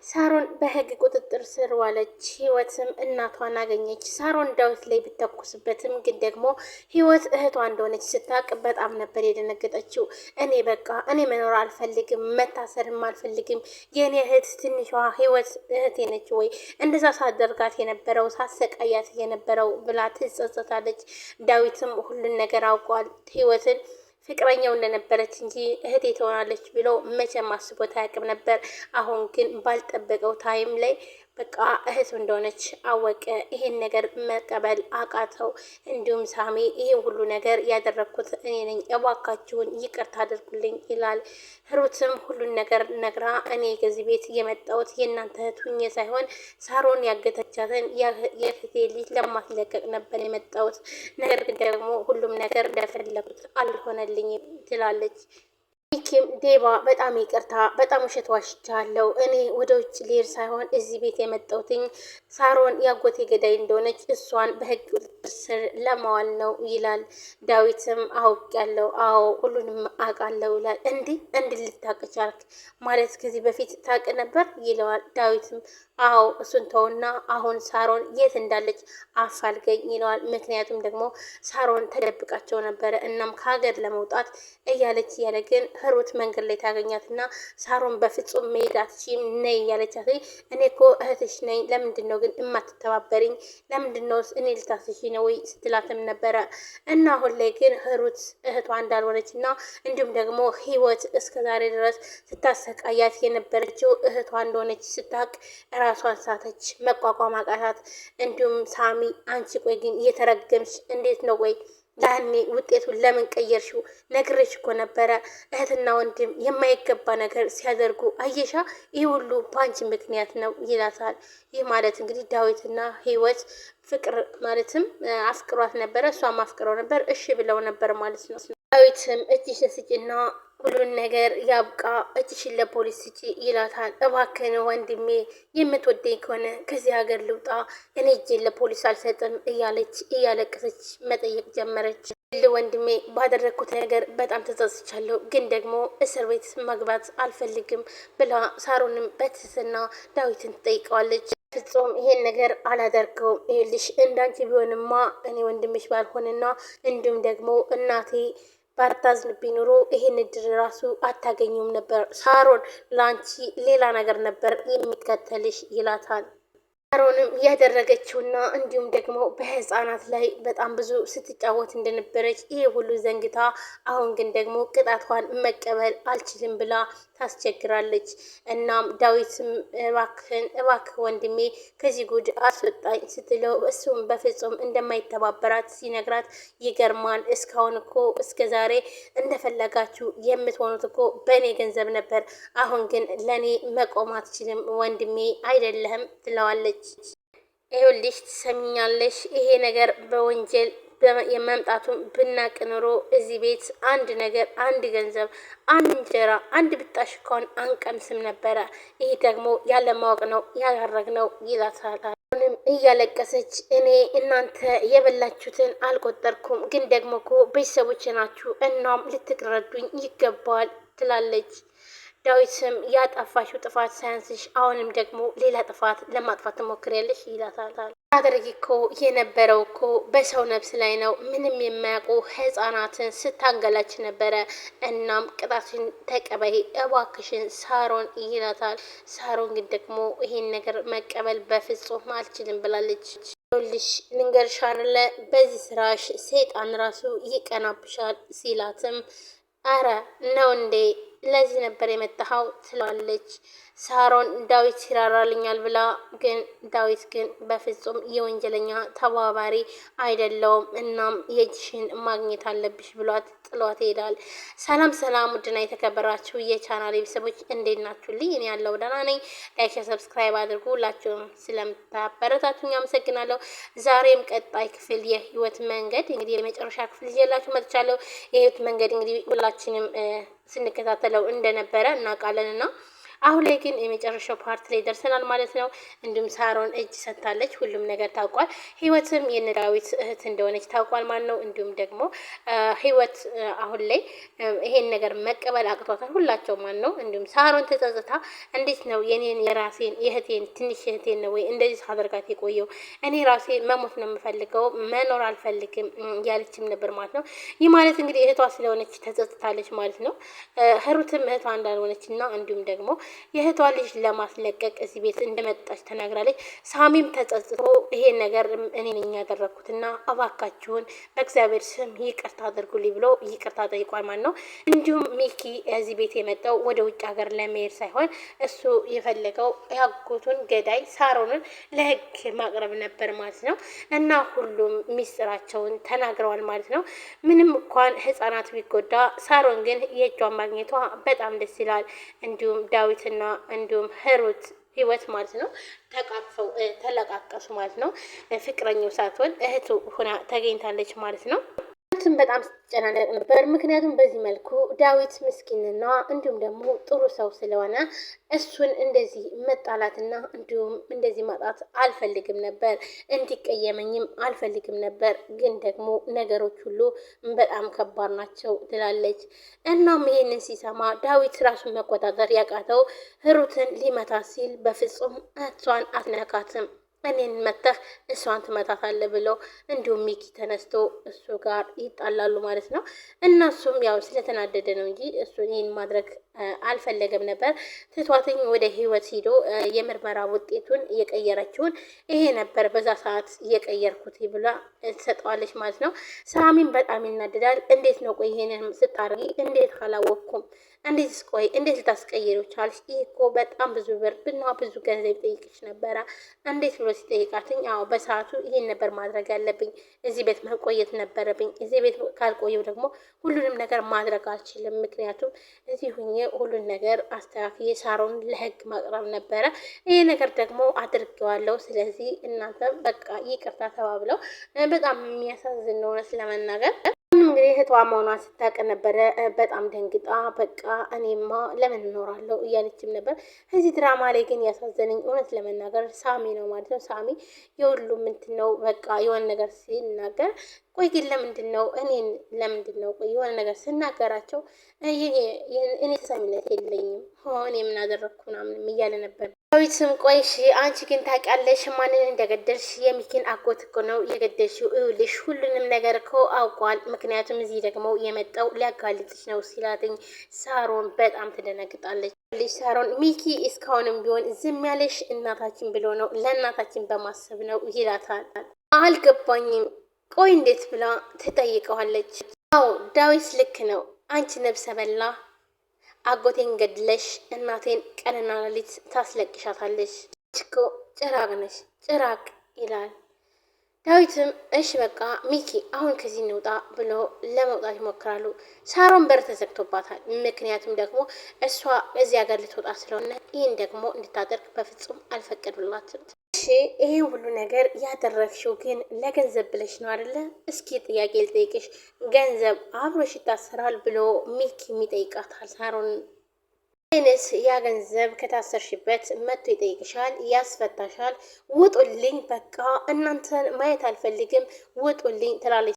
ሳሮን በህግ ቁጥጥር ስር ዋለች። ህይወትም እናቷን አገኘች። ሳሮን ዳዊት ላይ ብተኩስበትም ግን ደግሞ ህይወት እህቷ እንደሆነች ስታውቅ በጣም ነበር የደነገጠችው። እኔ መኖር አልፈልግም፣ መታሰርም አልፈልግም። የእኔ እህት ትንሿ ህይወት እህቴ ነች ወይ እንደዛ ሳደርጋት የነበረው ሳሰቃያት የነበረው ብላ ትጸጸታለች። ዳዊትም ሁሉን ነገር አውቋል። ህይወትን ፍቅረኛው እንደነበረች እንጂ እህቴ ትሆናለች ብሎ መቼም አስቦት አያውቅም ነበር። አሁን ግን ባልጠበቀው ታይም ላይ በቃ እህቱ እንደሆነች አወቀ። ይሄን ነገር መቀበል አቃተው። እንዲሁም ሳሚ ይሄን ሁሉ ነገር ያደረግኩት እኔ ነኝ፣ እባካችሁን ይቅርታ አድርጉልኝ ይላል። ሩትም ሁሉን ነገር ነግራ እኔ ከዚህ ቤት የመጣሁት የእናንተ እህት ሁኜ ሳይሆን ሳሮን ያገተቻትን የእህቴ ልጅ ለማስለቀቅ ነበር የመጣሁት፣ ነገር ግን ደግሞ ሁሉም ነገር እንደፈለጉት አልሆነልኝም ትላለች። ሚኪም ዴባ በጣም ይቅርታ፣ በጣም ውሸት ዋሽቻለሁ። እኔ ወደ ውጭ ልሄድ ሳይሆን እዚህ ቤት የመጣሁትኝ ሳሮን ያጎቴ ገዳይ እንደሆነች እሷን በህግ ቁጥጥር ስር ለማዋል ነው ይላል። ዳዊትም አውቄያለሁ፣ አዎ ሁሉንም አውቃለሁ ይላል። እንዲህ ልታውቅ ቻልክ? ማለት ከዚህ በፊት ታውቅ ነበር ይለዋል። ዳዊትም አዎ እሱን ተውና አሁን ሳሮን የት እንዳለች አፋልገኝ ይለዋል። ምክንያቱም ደግሞ ሳሮን ተደብቃቸው ነበረ። እናም ከሀገር ለመውጣት እያለች እያለ ግን ሩት መንገድ ላይ ታገኛትና ሳሮን በፍጹም መሄድ አትችይም ነይ እያለቻት፣ እኔ እኮ እህትሽ ነኝ፣ ለምንድን ነው ግን እማትተባበሪኝ? ለምንድን ነው እኔ ልታስሽ ነው ወይ ስትላትም ነበረ። እና አሁን ላይ ግን ሩት እህቷ እንዳልሆነች እና እንዲሁም ደግሞ ህይወት እስከዛሬ ድረስ ስታሰቃያት የነበረችው እህቷ እንደሆነች ስታቅ ራሷን ሳተች፣ መቋቋም አቃታት። እንዲሁም ሳሚ አንቺ ቆይ ግን እየተረገምሽ እንዴት ነው? ቆይ ያኔ ውጤቱን ለምን ቀየርሽው? ነግሬሽ እኮ ነበረ እህትና ወንድም የማይገባ ነገር ሲያደርጉ አየሻ፣ ይህ ሁሉ በአንቺ ምክንያት ነው ይላታል። ይህ ማለት እንግዲህ ዳዊትና ህይወት ፍቅር ማለትም አፍቅሯት ነበረ፣ እሷም አፍቅረው ነበር፣ እሺ ብለው ነበር ማለት ነው። ዳዊትም እጅሽን ስጪና ሁሉን ነገር ያብቃ፣ እጅሽን ለፖሊስ ስጪ ይላታል። እባክህን ወንድሜ የምትወደኝ ከሆነ ከዚህ ሀገር ልውጣ፣ እኔ እጄን ለፖሊስ አልሰጥም እያለች እያለቀሰች መጠየቅ ጀመረች። ወንድሜ ባደረግኩት ነገር በጣም ተጸጽቻለሁ፣ ግን ደግሞ እስር ቤት መግባት አልፈልግም ብላ ሳሮንም በትህትና ዳዊትን ትጠይቀዋለች። ፍጹም ይሄን ነገር አላደርገውም፣ ይኸውልሽ እንዳንቺ ቢሆንማ እኔ ወንድምሽ ባልሆንና እንዲሁም ደግሞ እናቴ ባታዝንብኝ ኑሮ ይሄን እድል ራሱ አታገኙም ነበር። ሳሮን ላንቺ ሌላ ነገር ነበር የሚከተልሽ ይላታል። ሳሮንም ያደረገችውና እንዲሁም ደግሞ በህፃናት ላይ በጣም ብዙ ስትጫወት እንደነበረች ይሄ ሁሉ ዘንግታ አሁን ግን ደግሞ ቅጣቷን መቀበል አልችልም ብላ ታስቸግራለች። እናም ዳዊትም እባክህ ወንድሜ ከዚህ ጉድ አስወጣኝ ስትለው እሱም በፍጹም እንደማይተባበራት ሲነግራት ይገርማል። እስካሁን እኮ እስከ ዛሬ እንደፈለጋችሁ የምትሆኑት እኮ በእኔ ገንዘብ ነበር፣ አሁን ግን ለእኔ መቆም አትችልም ወንድሜ አይደለህም ትለዋለች። ይኸውልሽ ትሰሚኛለሽ፣ ይሄ ነገር በወንጀል የመምጣቱን ብናቅ ኖሮ እዚህ ቤት አንድ ነገር፣ አንድ ገንዘብ፣ አንድ እንጀራ፣ አንድ ብጣሽ እንኳን አንቀምስም ነበረ። ይሄ ደግሞ ያለማወቅ ነው ያላረግነው ይላታል። አሁንም እያለቀሰች እኔ እናንተ የበላችሁትን አልቆጠርኩም፣ ግን ደግሞ እኮ ቤተሰቦች ናችሁ፣ እናም ልትረዱኝ ይገባል ትላለች። ዳዊትም ያጠፋሽው ጥፋት ሳያንስሽ አሁንም ደግሞ ሌላ ጥፋት ለማጥፋት ትሞክሪያለሽ ይላታል። አድርጊ እኮ የነበረው እኮ በሰው ነፍስ ላይ ነው፣ ምንም የማያውቁ ህፃናትን ስታንገላች ነበረ። እናም ቅጣትን ተቀበይ እባክሽን ሳሮን ይላታል። ሳሮን ግን ደግሞ ይሄን ነገር መቀበል በፍጹም አልችልም ብላለች። ልሽ ልንገርሽ አይደለ በዚህ ስራሽ ሰይጣን ራሱ ይቀናብሻል ሲላትም አረ ነው እንዴ ለዚህ ነበር የመጣኸው ትላለች። ሳሮን ዳዊት ይራራልኛል ብላ ግን ዳዊት ግን በፍጹም የወንጀለኛ ተባባሪ አይደለውም፣ እናም የእጅሽን ማግኘት አለብሽ ብሏት ጥሏት ይሄዳል። ሰላም ሰላም፣ ውድና የተከበራችሁ የቻናል ቤተሰቦች እንዴት ናችሁልኝ? እኔ ያለው ደህና ነኝ። ላይክ ሰብስክራይብ አድርጉ። ሁላችሁም ስለምታበረታቱኝ አመሰግናለሁ። ዛሬም ቀጣይ ክፍል የህይወት መንገድ እንግዲህ የመጨረሻ ክፍል ይዤላችሁ መጥቻለሁ። የህይወት መንገድ እንግዲህ ሁላችንም ስንከታተለው እንደነበረ እናውቃለን እና አሁን ላይ ግን የመጨረሻው ፓርት ላይ ደርሰናል ማለት ነው። እንዲሁም ሳሮን እጅ ሰጥታለች። ሁሉም ነገር ታውቋል። ህይወትም የዳዊት እህት እንደሆነች ታውቋል ማለት ነው። እንዲሁም ደግሞ ህይወት አሁን ላይ ይሄን ነገር መቀበል አቅቷታል ሁላቸው ማለት ነው። እንዲሁም ሳሮን ተጸጽታ እንዴት ነው የኔን የራሴን የእህቴን ትንሽ እህቴን ነው ወይ እንደዚህ ሳደርጋት የቆየው? እኔ ራሴ መሞት ነው የምፈልገው መኖር አልፈልግም ያለችም ነበር ማለት ነው። ይህ ማለት እንግዲህ እህቷ ስለሆነች ተጸጽታለች ማለት ነው። ህሩትም እህቷ እንዳልሆነች እና እንዲሁም ደግሞ የእህቷ ልጅ ለማስለቀቅ እዚህ ቤት እንደመጣች ተናግራለች። ሳሚም ተጸጽቶ ይሄን ነገር እኔ ነኝ ያደረኩትና እባካችሁን በእግዚአብሔር ስም ይቅርታ አድርጉልኝ ብሎ ይቅርታ ጠይቋል ማለት ነው። እንዲሁም ሚኪ እዚህ ቤት የመጣው ወደ ውጭ ሀገር ለመሄድ ሳይሆን እሱ የፈለገው ያጎቱን ገዳይ ሳሮንን ለህግ ማቅረብ ነበር ማለት ነው። እና ሁሉም ሚስጥራቸውን ተናግረዋል ማለት ነው። ምንም እንኳን ህጻናት ቢጎዳ ሳሮን ግን የእጇን ማግኘቷ በጣም ደስ ይላል። እንዲሁም ዳዊትና እንዲሁም ህይወት ማለት ነው ተቃቅፈው ተለቃቀሱ ማለት ነው። ፍቅረኛው ሳትሆን እህቱ ሆና ተገኝታለች ማለት ነው። በጣም ሲጨናነቅ ነበር። ምክንያቱም በዚህ መልኩ ዳዊት ምስኪንና እንዲሁም ደግሞ ጥሩ ሰው ስለሆነ እሱን እንደዚህ መጣላትና እንዲሁም እንደዚህ ማጣት አልፈልግም ነበር፣ እንዲቀየመኝም አልፈልግም ነበር። ግን ደግሞ ነገሮች ሁሉ በጣም ከባድ ናቸው ትላለች። እናም ይሄንን ሲሰማ ዳዊት ራሱን መቆጣጠር ያቃተው ህሩትን ሊመታ ሲል በፍጹም እሷን አትነካትም እኔን መተህ እሷን ትመታታለህ ብሎ እንዲሁም ሚኪ ተነስቶ እሱ ጋር ይጣላሉ ማለት ነው። እነሱም ያው ስለተናደደ ነው እንጂ እሱን ይህን ማድረግ አልፈለገም ነበር። ትቷትኝ ወደ ህይወት ሂዶ የምርመራ ውጤቱን እየቀየረችውን ይሄ ነበር በዛ ሰዓት እየቀየርኩት ብላ ትሰጠዋለች ማለት ነው። ሳሚን በጣም ይናደዳል። እንዴት ነው ቆይ ይሄንን ስታደርጊ እንዴት አላወቅኩም? እንዴት ቆይ እንዴት ልታስቀይሩ ቻልሽ? ይህ እኮ በጣም ብዙ ብር እና ብዙ ገንዘብ ጠይቅሽ ነበረ እንዴት ብሎ ሲጠይቃትኝ፣ አዎ በሰዓቱ ይሄን ነበር ማድረግ ያለብኝ፣ እዚህ ቤት መቆየት ነበረብኝ። እዚህ ቤት ካልቆየው ደግሞ ሁሉንም ነገር ማድረግ አልችልም። ምክንያቱም እዚህ ሁኜ ሁሉን ነገር አስተካክዬ ሳሮን ለህግ ማቅረብ ነበረ። ይሄ ነገር ደግሞ አድርጌዋለሁ። ስለዚህ እናንተም በቃ ይቅርታ ተባብለው በጣም የሚያሳዝን ነው እውነት ለመናገር። እንግዲህ እህቷ መሆኗን ስታውቅ ነበረ በጣም ደንግጣ በቃ እኔማ ለምን እኖራለሁ እያለችም ነበር። እዚህ ድራማ ላይ ግን ያሳዘነኝ እውነት ለመናገር ሳሚ ነው ማለት ነው። ሳሚ የሁሉም እንትን ነው በቃ የሆነ ነገር ሲናገር ቆይ ግን ለምንድን ነው እኔን ለምንድን ነው ቆይ የሆነ ነገር ስናገራቸው እኔ ተሰሚነት የለኝም እኔ ምን አደረግኩ ምናምን እያለ ነበር። ዳዊትም ቆይ እሺ አንቺ ግን ታውቂያለሽ ማንን እንደገደልሽ? የሚኪን አጎት እኮ ነው የገደልሽው። ይኸውልሽ ሁሉንም ነገር እኮ አውቋል። ምክንያቱም እዚህ ደግሞ የመጣው ሊያጋልጥሽ ነው ሲላትኝ ሳሮን በጣም ትደነግጣለች። ሳሮን ሚኪ እስካሁንም ቢሆን ዝም ያለሽ እናታችን ብሎ ነው ለእናታችን በማሰብ ነው ይላታል። አልገባኝም ቆይ እንዴት ብላ ትጠይቀዋለች። አዎ ዳዊት ልክ ነው። አንቺ ነብሰ በላ አጎቴን ገድለሽ እናቴን ቀንና ሌሊት ታስለቅሻታለሽ። እኮ ጭራቅ ነሽ ጭራቅ ይላል። ዳዊትም እሺ በቃ ሚኪ አሁን ከዚህ እንውጣ ብሎ ለመውጣት ይሞክራሉ። ሳሮን በር ተዘግቶባታል። ምክንያቱም ደግሞ እሷ እዚህ ሀገር ልትወጣ ስለሆነ ይህን ደግሞ እንድታደርግ በፍጹም አልፈቀዱላትም። እሺ ይሄን ሁሉ ነገር ያደረግሽው ግን ለገንዘብ ብለሽ ነው አይደለ? እስኪ ጥያቄ ልጠይቅሽ፣ ገንዘብ አብሮሽ ይታሰራል ብሎ ሚኪ ይጠይቃታል ሳሮን። አይነት ያ ገንዘብ ከታሰርሽበት መጥቶ ይጠይቅሻል፣ ያስፈታሻል። ውጡልኝ በቃ እናንተን ማየት አልፈልግም ውጡልኝ ትላለች።